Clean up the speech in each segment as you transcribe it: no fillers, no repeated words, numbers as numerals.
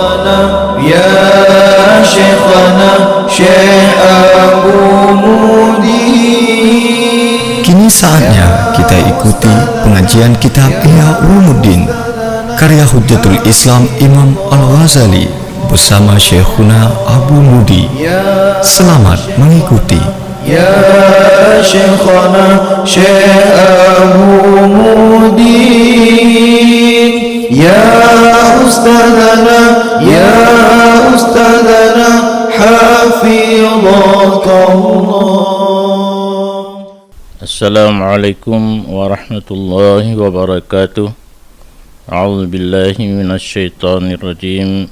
شيخنا يا شيخنا Syekh Abu Mudi. Kini saatnya kita ikuti pengajian kitab Ihya Ulumuddin karya Hujjatul Islam Imam Al-Ghazali bersama Syekhuna Abu Mudi. Selamat mengikuti. Ya Syekhana Syekh Abu Mudi, Ya Ustadzana, Ya Ustadzana, Hafidhakallah. Assalamualaikum warahmatullahi wabarakatuh. A'udzu billahi minasy syaithanir rajim.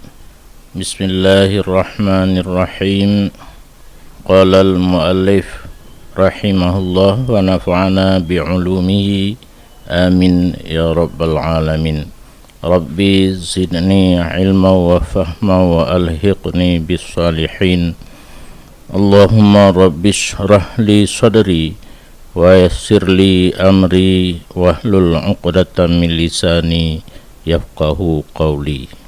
Bismillahirrahmanirrahim. Qala al-muallif rahimahullah wa nafa'ana bi'ulumihi amin ya rabbal alamin. Rabbi zidni ilma wa fahma wa alhiqni bis salihin. Allahumma rabbi shrah li sadri wa yassir li amri wahlul 'uqdatam min lisani yafqahu qawli.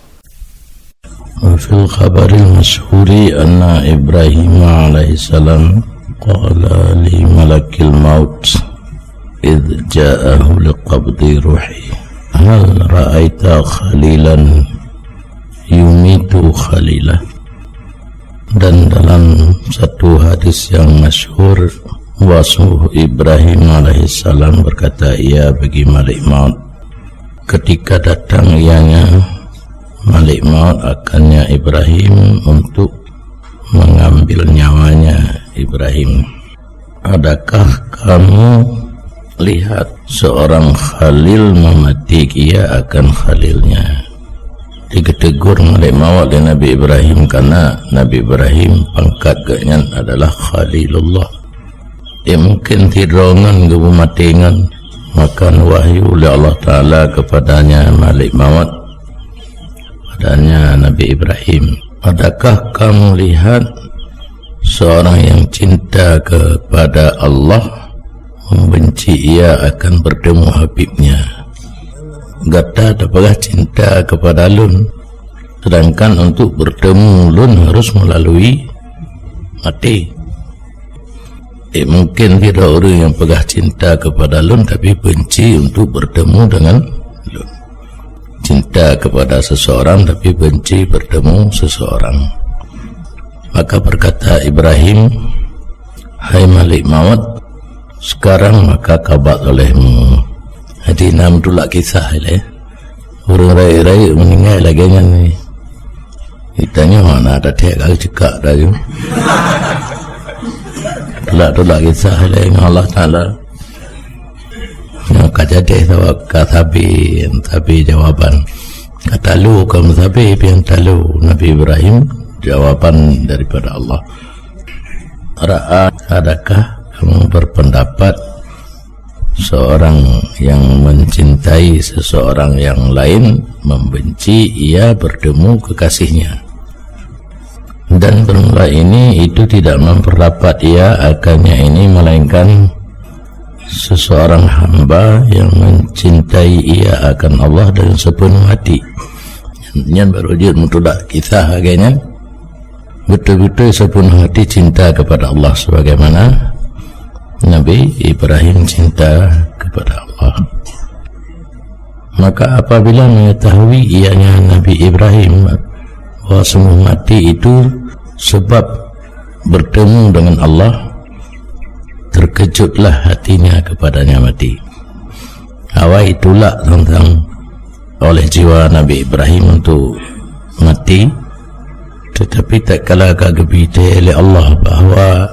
وفي الخبر المشهور أن إبراهيم عليه السلام قال لملك الموت إذ جاءه لقبض روحه هل رأيت خليلا يميت خليله. Dan dalam satu hadis yang masyhur, wasuh Ibrahim alaihissalam berkata ia bagi Malik Maut ketika datang ianya Malik Maut akannya Ibrahim untuk mengambil nyawanya Ibrahim. Adakah kamu lihat seorang khalil memati ia akan khalilnya? Ditegur Malik Maut oleh Nabi Ibrahim karena Nabi Ibrahim pangkatnya adalah Khalilullah. Dia mungkin tidrongan ke pematingan, makan wahyu oleh Allah Ta'ala kepadanya Malik Maut. Padanya Nabi Ibrahim, adakah kamu lihat seorang yang cinta kepada Allah membenci ia akan bertemu Habibnya? Gata dapatlah cinta kepada Lun, sedangkan untuk bertemu Lun harus melalui mati. Mungkin tidak orang yang pegang cinta kepada Lun tapi benci untuk bertemu dengan Lun. Cinta kepada seseorang tapi benci bertemu seseorang. Maka berkata Ibrahim, hai Malik Maut, sekarang maka kabar olehmu. Jadi nam tulak kisah ini. Orang rai-rai meninggal lagi ni. Ditanya mana ada tiap kali cekak dah tu. Tulak kisah ini Allah Ta'ala. Yang kajadeh tapi jawaban kata lu kamu tapi pian talu Nabi Ibrahim jawaban daripada Allah. Adakah kamu berpendapat seorang yang mencintai seseorang yang lain membenci ia bertemu kekasihnya? Dan bermula ini itu tidak memperdapat ia akannya ini melainkan seseorang hamba yang mencintai ia akan Allah dengan sepenuh hati. Yang baru dia mutudak kisah agaknya betul-betul sepenuh hati cinta kepada Allah sebagaimana Nabi Ibrahim cinta kepada Allah. Maka apabila mengetahui ianya Nabi Ibrahim bahawa semua mati itu sebab bertemu dengan Allah, terkejutlah hatinya kepadanya mati. Awal itulah tentang oleh jiwa Nabi Ibrahim untuk mati, tetapi tak kalah kagembira oleh Allah bahawa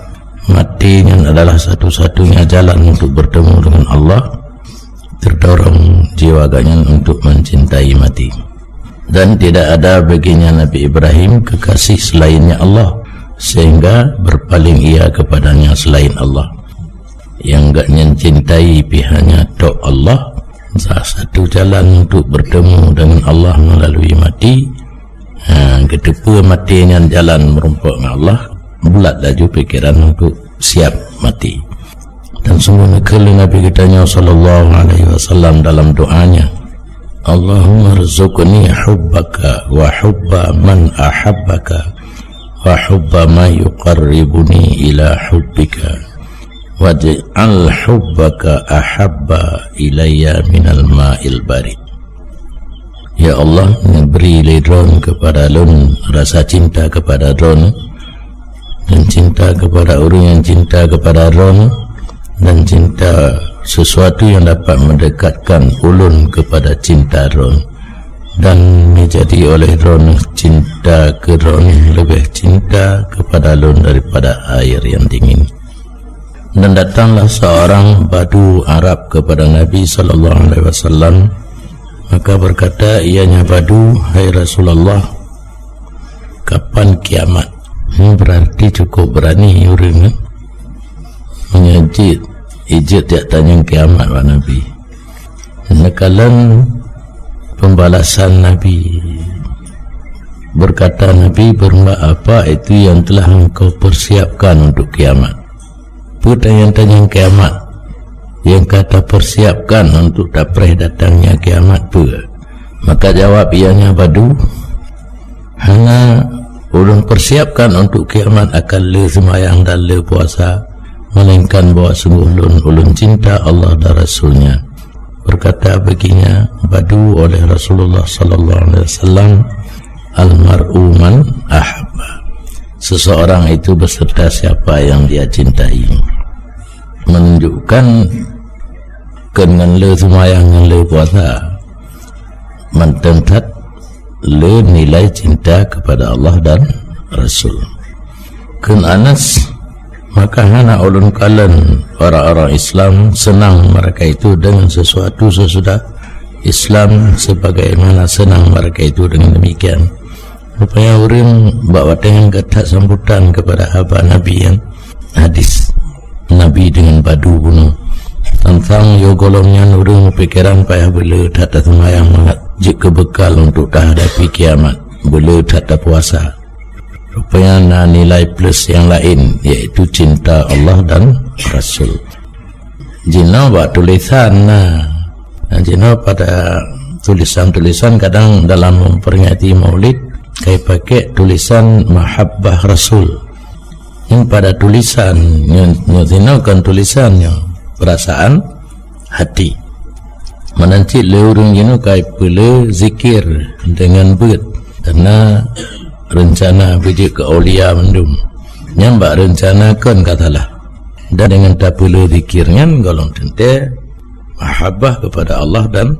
matinya adalah satu-satunya jalan untuk bertemu dengan Allah. Terdorong jiwa agaknya untuk mencintai mati. Dan tidak ada baginya Nabi Ibrahim kekasih selainnya Allah, sehingga berpaling ia kepadanya selain Allah. Yang agaknya cintai pihaknya tok Allah. Salah satu jalan untuk bertemu dengan Allah melalui mati. Ketika matinya jalan merumpak dengan Allah, bulat laju pikiran untuk siap mati. Dan semua nekali Nabi kitanya sallallahu alaihi wasallam dalam doanya, Allahumma rzuqni hubbaka wa hubba man ahabbaka wa hubba ma yuqarribuni ila hubbika waj'al hubbaka ahabba ilayya minal ma'il barid. Ya Allah, beri ledron kepada lun rasa cinta kepada ron, dan cinta kepada orang yang cinta kepada ron, dan cinta sesuatu yang dapat mendekatkan ulun kepada cinta ron, dan menjadi oleh ron cinta ke ron lebih cinta kepada lun daripada air yang dingin. Dan datanglah seorang badu Arab kepada Nabi SAW, maka berkata ianya badu, hai Rasulullah, kapan kiamat? Ini berarti cukup berani orang menyajid ijit tiap tanya kiamat Pak Nabi. Nekalan pembalasan Nabi, berkata Nabi, bermak apa itu yang telah engkau persiapkan untuk kiamat? Pertanyaan-tanyaan kiamat yang kata persiapkan untuk dapreh datangnya kiamat pun. Maka jawab ianya badu, hanya ulun persiapkan untuk kiamat akan le semayang dan le puasa, melainkan bahawa sungguh ulun cinta Allah dan Rasulnya. Berkata baginya badu oleh Rasulullah SAW, almar'u man ahabba, seseorang itu beserta siapa yang dia cintai. Menunjukkan dengan le semayang dengan le puasa mententat le nilai cinta kepada Allah dan Rasul. Kun Anas, maka hana ulun kalen orang-orang Islam senang mereka itu dengan sesuatu sesudah Islam, sebagaimana senang mereka itu dengan demikian. Rupanya orang bawa dengan ketat sambutan kepada hamba Nabi yang hadis Nabi dengan badu bunuh tentang yo golongnya nurung pikiran payah bela tak ada semayang jika bekal untuk hadapi kiamat, bela tak ada puasa. Rupanya nilai plus yang lain, yaitu cinta Allah dan Rasul. Jina buat tulisan, jina pada tulisan-tulisan kadang dalam memperingati maulid kaya pakai tulisan mahabbah Rasul. Yang pada tulisan yang kan tulisannya perasaan hati. Menanti leurung jino kaya pula zikir dengan bet, karena rencana biji ke aulia mendum nyambak rencana kan katalah, dan dengan tak pula zikirnya golong tente mahabbah kepada Allah dan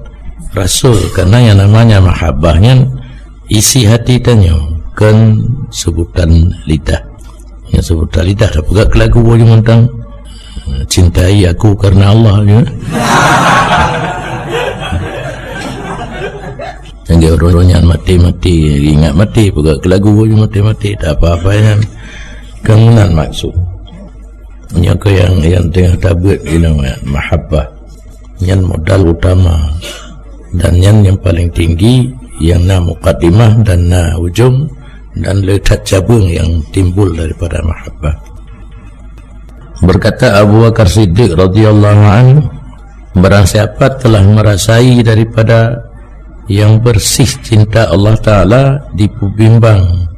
Rasul. Karena yang namanya mahabbahnya isi hati tanya kan sebutan lidah, yang sebutan lidah tak pegak lagu boleh mentang cintai aku karena Allah ya. Jangan orang-orang mati-mati ingat mati pegak lagu boleh mati-mati tak apa-apa yang kemudian maksud yang tengah tabut ini mahabbah yang modal utama dan yang paling tinggi, yang na muqaddimah dan na ujung dan letak cabang yang timbul daripada mahabbah. Berkata Abu Bakar Siddiq radhiyallahu anhu, barang siapa telah merasai daripada yang bersih cinta Allah Ta'ala, dibimbang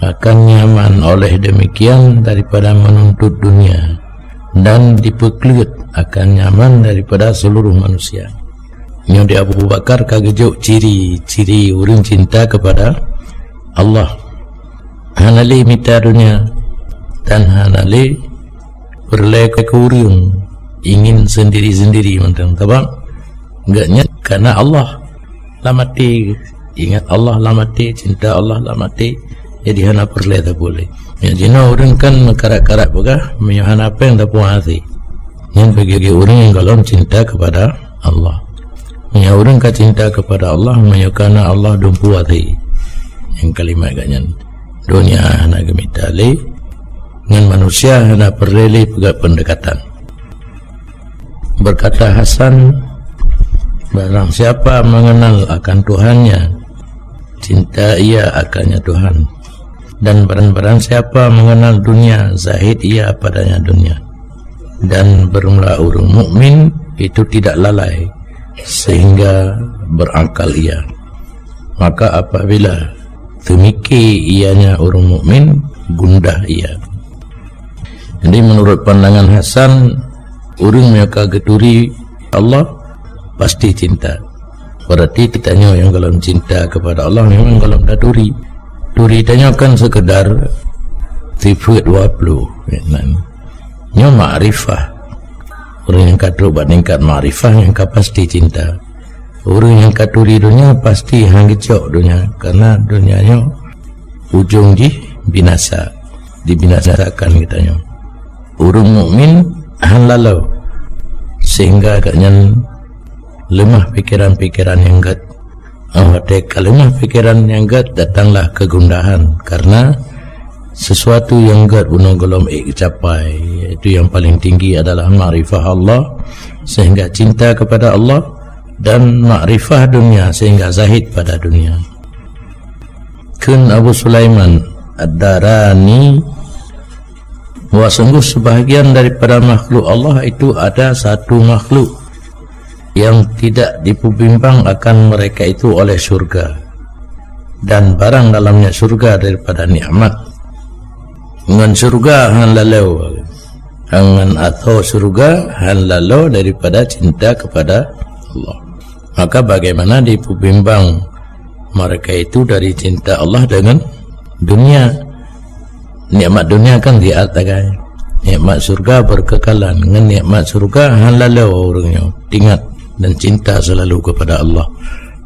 akan nyaman oleh demikian daripada menuntut dunia, dan dipeklut akan nyaman daripada seluruh manusia. Yang di Abu Bakar kagejuk ciri-ciri orang cinta kepada Allah. Hanali minta dunia dan hanali berleka kurung ingin sendiri-sendiri mentang tabang enggaknya karena Allah lah mati, ingat Allah lah mati, cinta Allah lah mati, jadi hana perle tak boleh. Ya jina orang kan karak-karak buka menyuhan apa yang tak puas hati. Yang bagi orang yang kalau cinta kepada Allah, yang orang kan cinta kepada Allah menyukana Allah dumpu hati. Yang kalimat agaknya dunia hana gemitali dengan manusia hana perle buka pendekatan. Berkata Hasan, barang siapa mengenal akan Tuhannya, cinta ia akannya Tuhan. Dan barang siapa mengenal dunia, zahid ia padanya dunia. Dan bermula orang mukmin itu tidak lalai sehingga berakal ia. Maka apabila temiki ianya orang mukmin, gundah ia. Jadi menurut pandangan Hasan, orang yang keturi Allah pasti cinta. Berarti kitanya yang kalau cinta kepada Allah memang kalau dah duri. Duri tanya kan sekedar sifat 20. Nya ma'rifah. Orang yang kata bandingkan ma'rifah yang pasti cinta. Orang yang katuri dunia pasti hanggicok dunia, karena dunianya ujung binasa, dibinasakan kitanya. Orang mukmin halalau sehingga agaknya lemah pikiran-pikiran yang gat. Lemah pikiran yang gat, datanglah kegundahan, karena sesuatu yang gat guna golom capai, itu yang paling tinggi adalah ma'rifah Allah sehingga cinta kepada Allah, dan ma'rifah dunia sehingga zahid pada dunia. Kun Abu Sulaiman Ad-Darani, bahwa sungguh sebahagian daripada makhluk Allah itu ada satu makhluk yang tidak diperbimbang akan mereka itu oleh surga dan barang dalamnya surga daripada nikmat. Dengan surga han lalau, dengan atau surga han lalau daripada cinta kepada Allah. Maka bagaimana diperbimbang mereka itu dari cinta Allah dengan dunia? Nikmat dunia kan diatakan nikmat surga berkekalan. Dengan nikmat surga halalau orangnya ingat dan cinta selalu kepada Allah,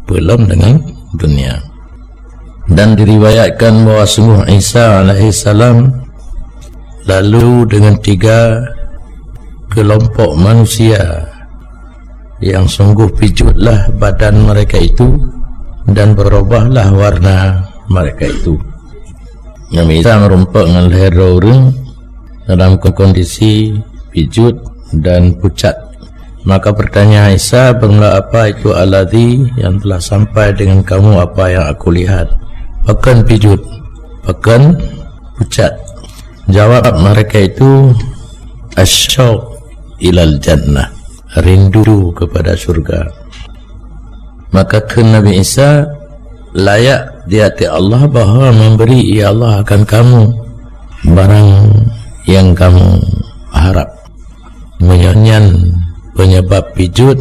belum dengan dunia. Dan diriwayatkan bahawa sungguh Isa alaihissalam lalu dengan 3 kelompok manusia yang sungguh pijutlah badan mereka itu dan berubahlah warna mereka itu. Nabi Isa merompak dengan leher orang dalam kondisi pijut dan pucat. Maka bertanya Isa, benda apa itu alladhi yang telah sampai dengan kamu, apa yang aku lihat? Bahkan pijut, bahkan pucat. Jawab mereka itu, asyauq ilal jannah, rindu kepada surga. Maka ke Nabi Isa, layak di hati Allah bahawa memberi ia Allah akan kamu barang yang kamu harap. Menyanyian penyebab pijut,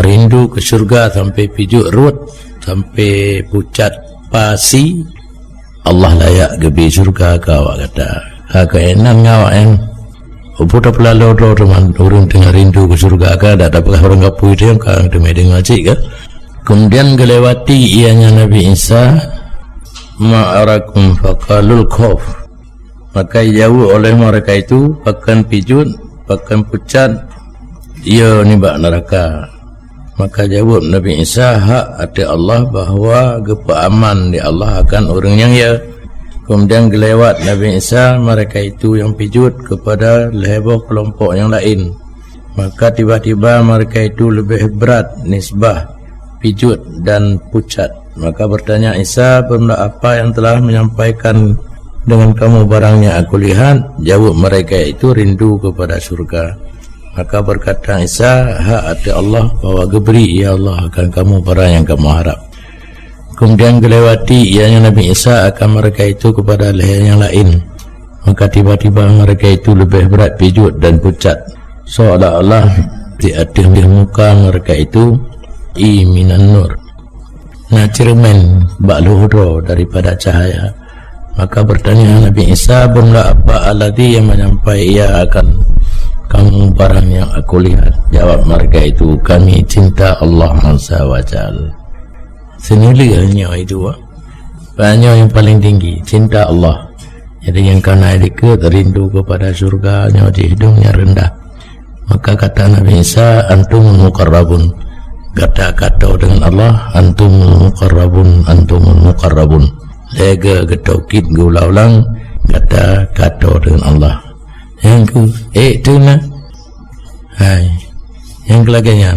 rindu ke surga sampai pijut rut, sampai pucat pasi, Allah layak gebi surga kau kata. Hak enan ngawak yang putar pelalu teman orang tengah rindu ke surga ka, tak dapat orang kapui dia kan demi dengan cik kan. Kemudian kelewati ianya Nabi Isa, ma'arakum faqalul khawf. Maka jauh oleh mereka itu bahkan pijut, bahkan pucat, ia ni bak neraka. Maka jawab Nabi Isa, hak hati Allah bahawa gepa aman di Allah akan orang yang ya. Kemudian kelewat Nabi Isa, mereka itu yang pijut kepada leheboh kelompok yang lain. Maka tiba-tiba mereka itu lebih berat nisbah pijut dan pucat. Maka bertanya Isa, benda apa yang telah menyampaikan dengan kamu barangnya aku lihat? Jawab mereka itu rindu kepada surga. Maka berkata Isa, hak hati Allah bahwa geberi ya Allah akan kamu barang yang kamu harap. Kemudian kelewati ianya Nabi Isa akan mereka itu kepada leher yang lain. Maka tiba-tiba mereka itu lebih berat pijut dan pucat, seolah-olah di atas muka mereka itu minan nur, nah cermin bak luhur daripada cahaya. Maka bertanya Nabi Isa, benda apa alladhi yang menyampai ia akan kamu barang yang aku lihat? Jawab mereka itu, kami cinta Allah Azza wa Jalla. Senilainya itu banyak yang paling tinggi cinta Allah. Jadi yang kena dekat rindu kepada surga, nyawa di hidungnya rendah. Maka kata Nabi Isa, antumul muqarrabun, kata-kata dengan Allah, antumul muqarrabun, antumul muqarrabun. Lega getaukit gulau-ulang kata-kata dengan Allah. Yang ku itu na hai yang kelaganya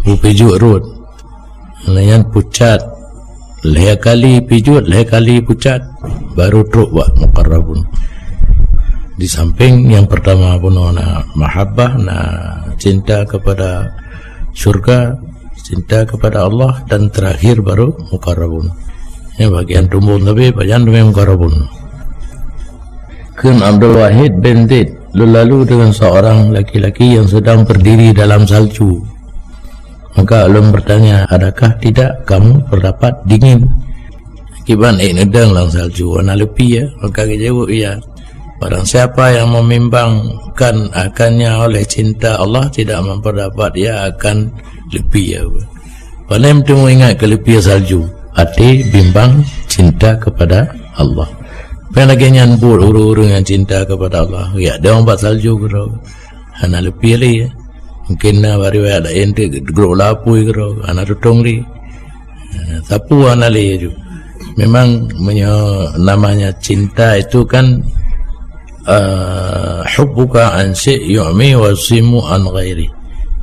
pijut rut, yang pucat leher kali pijut, leher kali pucat, baru truk buat muqarrabun. Di samping yang pertama pun na mahabbah, na cinta kepada surga, cinta kepada Allah, dan terakhir baru muqarrabun. Ini bagian tumbun, tapi bagian muqarrabun. Kun Abdul Wahid bin Zaid lalu dengan seorang laki-laki yang sedang berdiri dalam salju. Maka ulun bertanya, adakah tidak kamu terdapat dingin? Akibat nedang lang salju, ana lepi ya. Maka dia jawab, ya. Barang siapa yang membimbangkan akannya oleh cinta Allah, tidak memperdapat dia akan lepi ya. Paling temu ingat ke lepi salju, hati bimbang cinta kepada Allah. Lagi nyanbur orang-orang yang cinta kepada Allah. Ya, dia orang buat salju ke rau. Ana lepi li ya. Mungkin bari ada ente grok lapui ke rau. Ana tutong li. Sapu ana li ju. Memang namanya cinta itu kan hubbuka an syai' yu'mi wa simu an ghairi.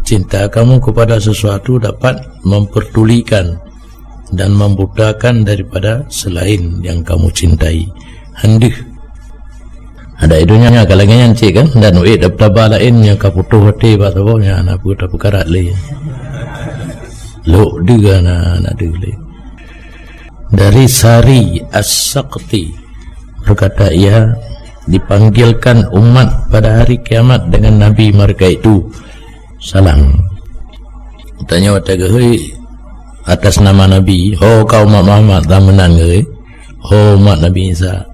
Cinta kamu kepada sesuatu dapat mempertulikan dan membutakan daripada selain yang kamu cintai. Hendik ada idunya kalangnya cik kan, dan uit dapat lain yang kaputuh hati batawnya anak putar perkara le lo juga anak dulu. Dari Sari As-Saqti berkata, ia dipanggilkan umat pada hari kiamat dengan Nabi mereka itu salam. Tanya wata gehoi atas nama Nabi, oh kau umat Muhammad tak menang gehoi, oh umat Nabi Isa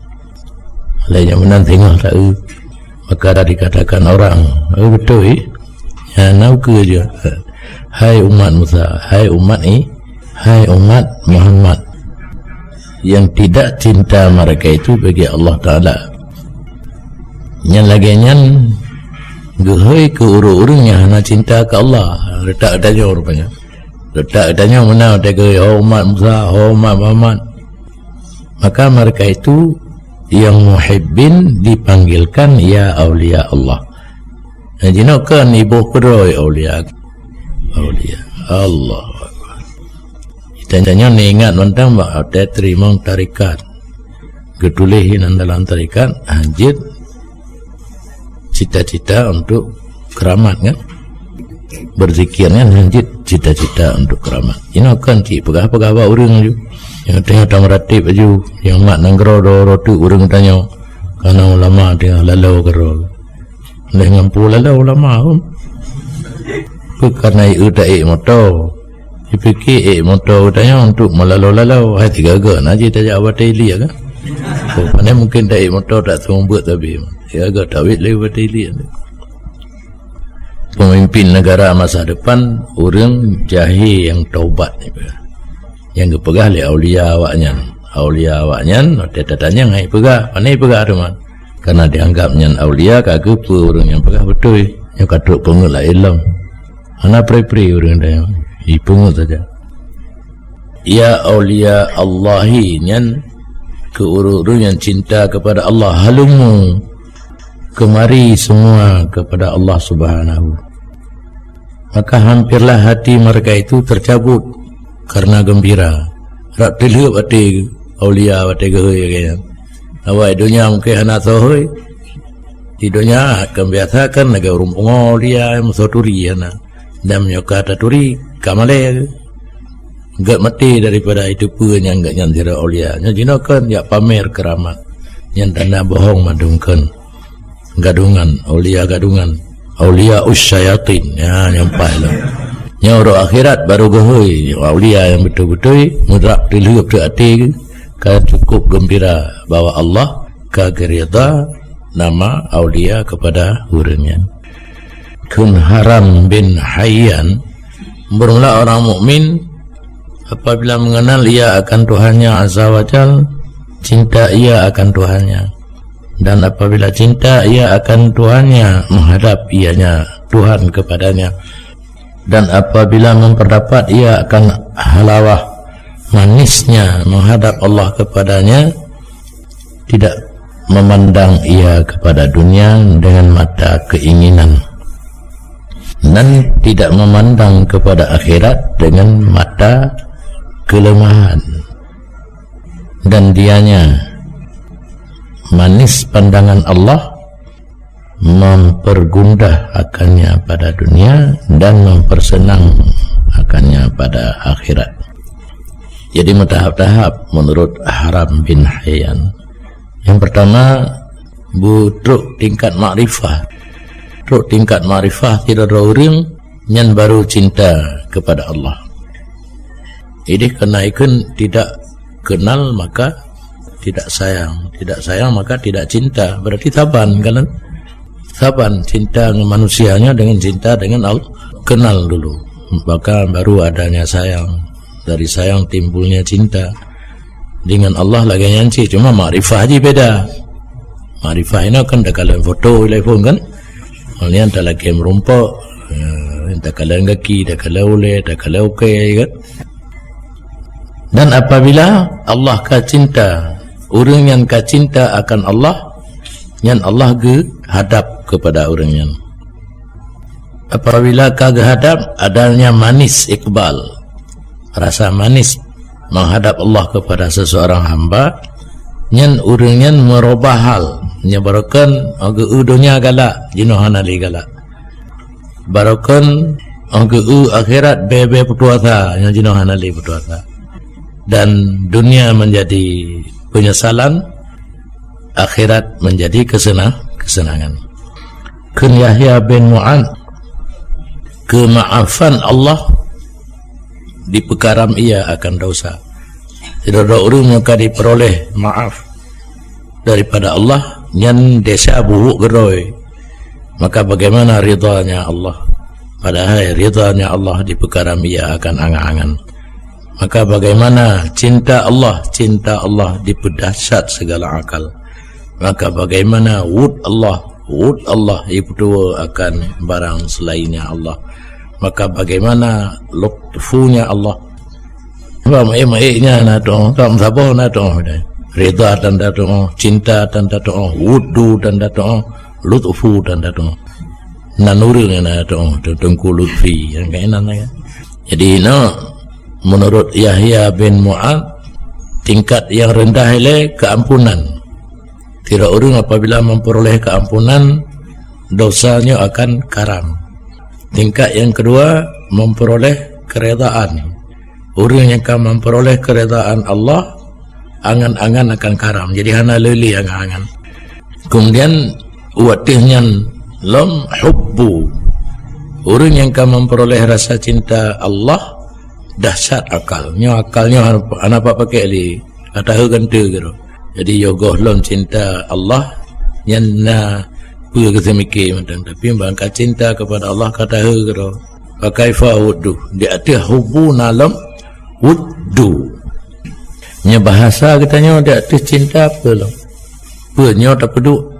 lainnya menang tengok tak. Maka dah dikatakan orang, oh betul ya, nau ke je, hai umat Musa, hai umat hai umat Muhammad, yang tidak cinta mereka itu bagi Allah Ta'ala. Yang laginya gehoi ke urut-urut yang hanya cinta ke Allah. Letak adanya rupanya, letak adanya mana ada gehoi, oh umat Musa, oh umat Muhammad. Maka mereka itu yang muhibbin dipanggilkan ya awliya Allah. Jinokan ibu kedoi awliya Allah. Tanya ni ingat tentang bahawa dia terima tarikat, ketulihin dalam tarikat anjir cita-cita untuk keramat kan, berzikirnya anjir cita-cita untuk keramat. Jinokan cik pegah-pegah orang je yang tengah tak meratib baju, yang mak nanggro do orang tanya, karena ulama tengah lalau kerol, dengan pula lalau ulama pun karena itu tak motor, dipikir motor tanya untuk melalau-lalau, hai tiga gan aja tak jawab daily kan, so pandai mungkin tak motor tak semua buat, tapi tiga gan tak wait lewat daily. Pemimpin negara masa depan orang jahil yang taubat ni, yang kepegah oleh awliya awaknya dia tanya ngai pegah pandai pegah teman, karena dianggapnya awliya kagak orang yang pegah betul yang katuk pengut lah ilmu ana pre-pre orang dia ipungut saja. Ya awliya Allahi nyan ke urut-urut yang cinta kepada Allah, halumu kemari semua kepada Allah Subhanahu. Maka hampirlah hati mereka itu tercabut karena gembira. Rak terlihat hati awliya hati gehoi kayaknya. Awak dunia mungkin anak sohoi. Di dunia akan biasakan lagi rumpung awliya musoturi anak. Dan menyokata turi kamale. Gak mati daripada itu pun yang gak nyantira awliya. Nyajinakan ya pamer keramat. Yang tanda bohong madungkan. Gadungan awliya gadungan. Awliya usyayatin ya nyampai lah. Yang orang akhirat baru gehoi awliya yang betul-betul mudrak dilihat ke hati kan cukup gembira bahwa Allah kagirida nama awliya kepada orangnya. Kun Haram bin Hayyan bermula orang mukmin apabila mengenal ia akan Tuhannya Azza wa Jal, cinta ia akan Tuhannya, dan apabila cinta ia akan Tuhannya, menghadap ianya Tuhan kepadanya, dan apabila memperdapat ia akan halawah manisnya menghadap Allah kepadanya, tidak memandang ia kepada dunia dengan mata keinginan, dan tidak memandang kepada akhirat dengan mata kelemahan, dan dianya manis pandangan Allah mempergundah akannya pada dunia dan mempersenang menggunakannya pada akhirat. Jadi bertahap-tahap menurut Haram bin Hayyan. Yang pertama, truk tingkat makrifah. Truk tingkat makrifah tidak ada orang yang baru cinta kepada Allah. Ini kenaikan tidak kenal maka tidak sayang, tidak sayang maka tidak cinta. Berarti taban kan? Taban, cinta dengan manusianya dengan cinta dengan Allah. Kenal dulu, maka baru adanya sayang. Dari sayang timbulnya cinta. Dengan Allah lagi nyanci, cuma makrifah aja beda. Makrifah ini kan dah kalian foto telefon kan? Ini antara lagi merumpuk, entah kalian kaki, dah kalian oleh, dah kalian okey kan? Dan apabila Allah ka cinta, orang yang ka cinta akan Allah, yang Allah ke hadap kepada orang yang. Apabila ka hadap, adanya manis iqbal, rasa manis menghadap Allah kepada seseorang hamba, yang orang yang merubah hal, nyebarkan agak dunia galak, jinuhan ali galak. Barakan agak akhirat bebe putuasa, yang jinuhan ali putuasa. Dan dunia menjadi penyesalan, akhirat menjadi kesenangan. Kun Yahya bin Mu'ad, kemaafan Allah dipekaram ia akan dosa. Tidak ada orang yang akan diperoleh maaf daripada Allah yang desa buruk geroi. Maka bagaimana ridhanya Allah? Padahal ridhanya Allah dipekaram ia akan angan-angan. Maka bagaimana cinta Allah dipedahsyat segala akal. Maka bagaimana wud Allah itu akan barang selainnya Allah. Maka bagaimana lutfunya Allah, nya nato tak sabar nato rida dan dato, cinta dan dato, wudu dan dato, lutfu dan dato, nanuri nato tengku lutfi yang kainan ya. Jadi menurut Yahya bin Mu'ad, tingkat yang rendah ialah keampunan. Tidak orang apabila memperoleh keampunan, dosanya akan karam. Tingkat yang kedua, memperoleh keredaan. Orang yang akan memperoleh keredaan Allah, angan-angan akan karam. Jadi hana leli angan-angan. Kemudian watihnya lam hubbu. Orang yang akan memperoleh rasa cinta Allah, dahsyat akalnya anak apa pakai li kata ganta gitu. Jadi yogoh lom cinta Allah yang na pu ke semiki macam tapi bangka cinta kepada Allah kata gitu. Pakai fa wudu di atas hubu nalam wudu. Nya bahasa katanya di atas cinta apa lo? Punya tak peduk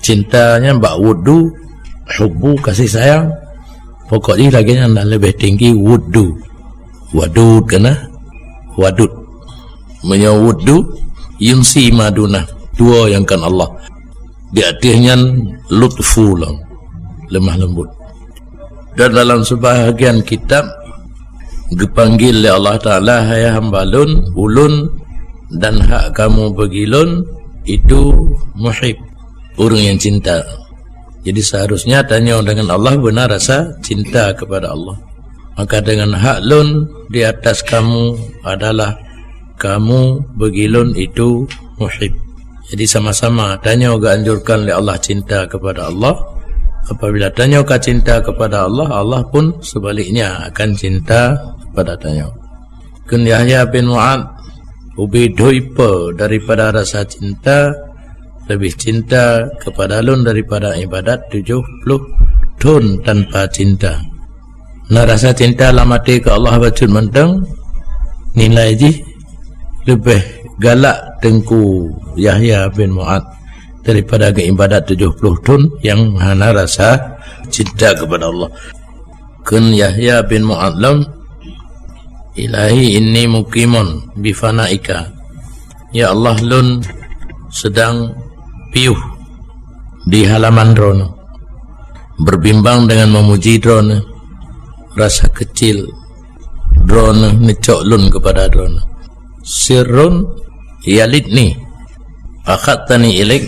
cintanya mbak wudu, hubu kasih sayang. Pokoknya lagi yang lebih tinggi wudu. Wadud kena wadud menyawudu yunsi maduna dua yang kan Allah di atasnya lutfu lemah lembut. Dan dalam sebahagian kitab dipanggil oleh Allah Ta'ala, hai hambalun ulun dan hak kamu begilun itu muhib, orang yang cinta. Jadi seharusnya tanya dengan Allah benar rasa cinta kepada Allah. Maka dengan hak lun di atas kamu adalah kamu begilun itu muhib. Jadi sama-sama tanya juga anjurkan oleh Allah cinta kepada Allah. Apabila tanya ke cinta kepada Allah, Allah pun sebaliknya akan cinta kepada tanya. Kun Yahya bin Mu'ad ubidoipa daripada rasa cinta, lebih cinta kepada lun daripada ibadat 70 tahun tanpa cinta. Nah rasa cinta lamati ke Allah bacun mentang nilai ji lebih galak tengku Yahya bin Mu'ad daripada ke ibadat 70 tahun yang hana rasa cinta kepada Allah. Kun Yahya bin Mu'ad lam ilahi inni muqimun bifanaika. Ya Allah lun sedang piuh di halaman drone, berbimbang dengan memuji drone. Rasa kecil drone necok lun kepada drone. Sirrun yalidni akhatani ilaik,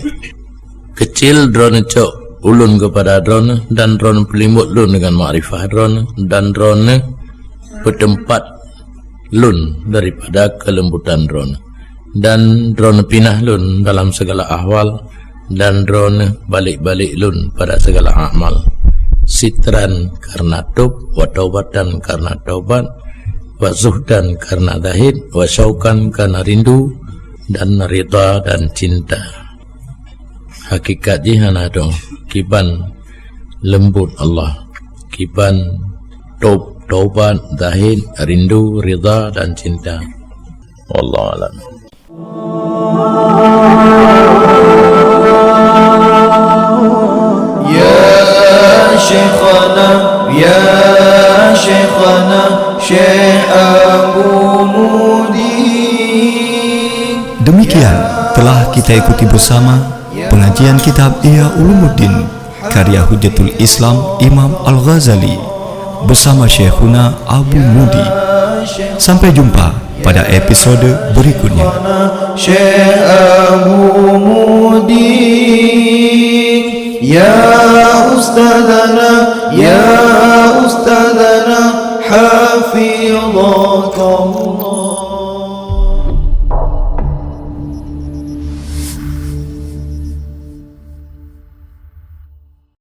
kecil drone necok ulun kepada drone, dan drone pelimut lun dengan makrifah drone, dan drone bertempat lun daripada kelembutan drone, dan drone pinah lun dalam segala ahwal, dan drone balik-balik lun pada segala amal. Sitran karena tub, wa taubatan karena taubat, wa zuhdan karena zahid, wa syaukan karena rindu, dan rida dan cinta. Hakikat jihana dong kiban lembut Allah, kiban taubat, zahid, rindu, rida dan cinta. Wallahu a'lam. شيخنا يا شيخنا شيخ أبو مودين. Demikian telah kita ikuti bersama pengajian kitab Ihya Ulumuddin karya Hujjatul Islam Imam Al-Ghazali bersama Syekhuna Abu Mudi. Sampai jumpa pada episode berikutnya. Syekh Abu Mudi, ya ustadana hafizaka Allah.